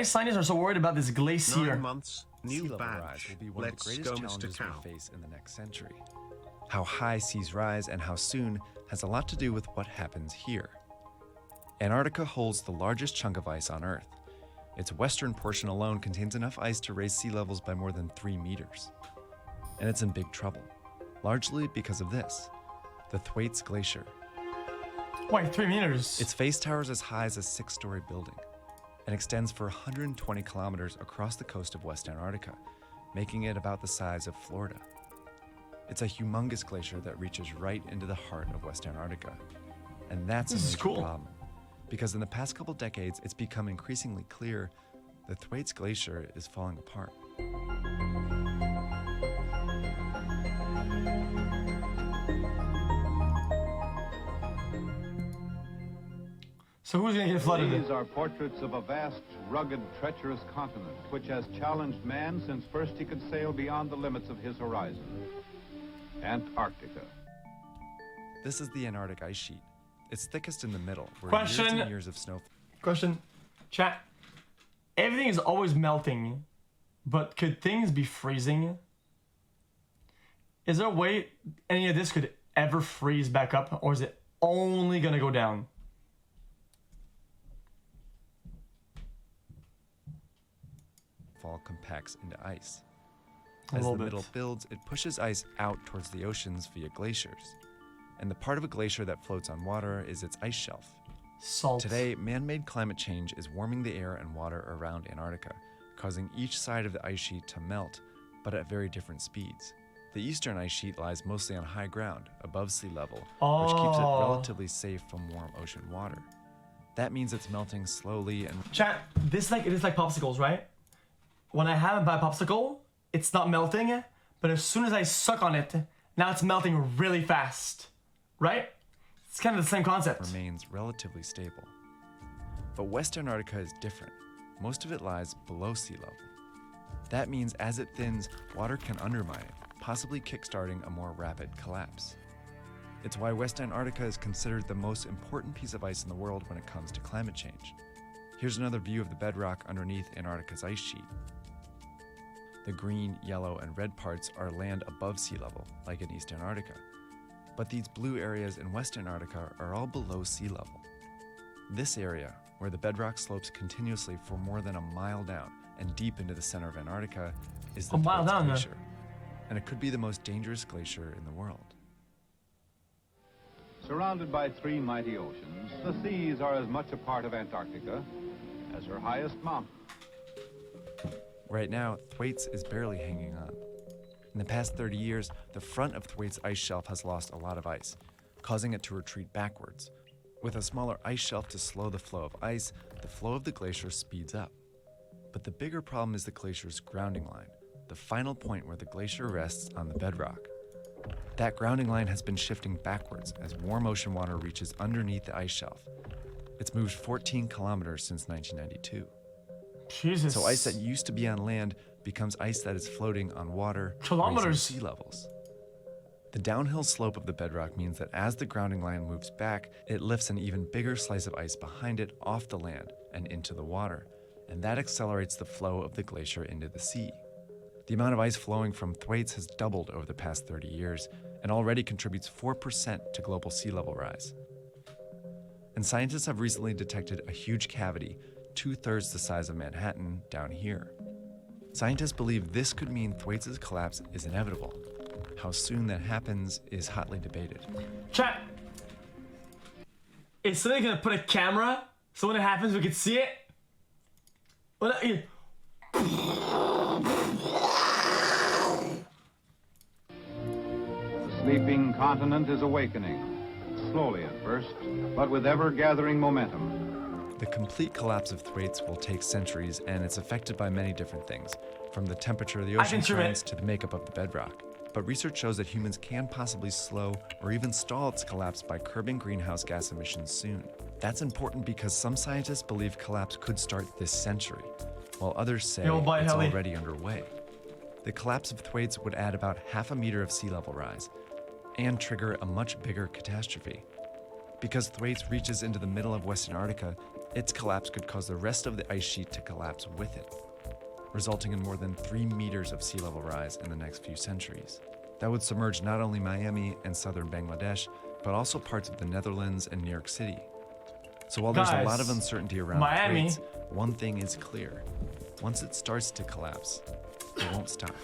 Scientists are so worried about this glacier. 9 months, Sea new level badge. rise will be one of the Let's greatest go, challenges Mr. we'll Cow. face in the next century. How high seas rise and how soon has a lot to do with what happens here. Antarctica holds the largest chunk of ice on Earth. Its western portion alone contains enough ice to raise sea levels by more than 3 meters. And it's in big trouble, largely because of this, the Thwaites Glacier. Wait, 3 meters? Its face towers as high as a 6-story building and extends for 120 kilometers across the coast of West Antarctica, making it about the size of Florida. It's a humongous glacier that reaches right into the heart of West Antarctica. And that's a major problem, because in the past couple decades, it's become increasingly clear the Thwaites Glacier is falling apart. So who's gonna get flooded? These are portraits of a vast, rugged, treacherous continent, which has challenged man since first he could sail beyond the limits of his horizon. Antarctica. This is the Antarctic ice sheet. It's thickest in the middle, where Question. years and years of snow. Question. Chat. Everything is always melting, but could things be freezing? Is there a way any of this could ever freeze back up, or is it only gonna go down? Fall compacts into ice. A As the little bit. middle builds, it pushes ice out towards the oceans via glaciers. And the part of a glacier that floats on water is its ice shelf. Salt. Today, man-made climate change is warming the air and water around Antarctica, causing each side of the ice sheet to melt, but at very different speeds. The eastern ice sheet lies mostly on high ground, above sea level, which keeps it relatively safe from warm ocean water. That means it's melting slowly and... Chat, it is like popsicles, right? When I have a bad popsicle, it's not melting, but as soon as I suck on it, now it's melting really fast, right? It's kind of the same concept. Remains relatively stable. But West Antarctica is different. Most of it lies below sea level. That means as it thins, water can undermine it, possibly kickstarting a more rapid collapse. It's why West Antarctica is considered the most important piece of ice in the world when it comes to climate change. Here's another view of the bedrock underneath Antarctica's ice sheet. The green, yellow, and red parts are land above sea level, like in East Antarctica. But these blue areas in West Antarctica are all below sea level. This area, where the bedrock slopes continuously for more than a mile down and deep into the center of Antarctica, is the mile Thwaites down, Glacier. And it could be the most dangerous glacier in the world. Surrounded by 3 mighty oceans, the seas are as much a part of Antarctica as her highest mountain. Right now, Thwaites is barely hanging on. In the past 30 years, the front of Thwaites' ice shelf has lost a lot of ice, causing it to retreat backwards. With a smaller ice shelf to slow the flow of ice, the flow of the glacier speeds up. But the bigger problem is the glacier's grounding line, the final point where the glacier rests on the bedrock. That grounding line has been shifting backwards as warm ocean water reaches underneath the ice shelf. It's moved 14 kilometers since 1992. Jesus. So ice that used to be on land becomes ice that is floating on water, Kilometers. raising sea levels. The downhill slope of the bedrock means that as the grounding line moves back, it lifts an even bigger slice of ice behind it off the land and into the water, and that accelerates the flow of the glacier into the sea. The amount of ice flowing from Thwaites has doubled over the past 30 years and already contributes 4% to global sea level rise. And scientists have recently detected a huge cavity 2/3 the size of Manhattan down here. Scientists believe this could mean Thwaites' collapse is inevitable. How soon that happens is hotly debated. Chat. Is somebody gonna put a camera so when it happens we can see it? The sleeping continent is awakening, slowly at first, but with ever-gathering momentum. The complete collapse of Thwaites will take centuries, and it's affected by many different things, from the temperature of the ocean currents to the makeup of the bedrock. But research shows that humans can possibly slow or even stall its collapse by curbing greenhouse gas emissions soon. That's important because some scientists believe collapse could start this century, while others say it's already underway. The collapse of Thwaites would add about 0.5 meter of sea level rise and trigger a much bigger catastrophe. Because Thwaites reaches into the middle of West Antarctica, Its collapse could cause the rest of the ice sheet to collapse with it, resulting in more than 3 meters of sea level rise in the next few centuries. That would submerge not only Miami and southern Bangladesh, but also parts of the Netherlands and New York City. So while there's a lot of uncertainty around Miami. the threats, one thing is clear. Once it starts to collapse, it won't stop.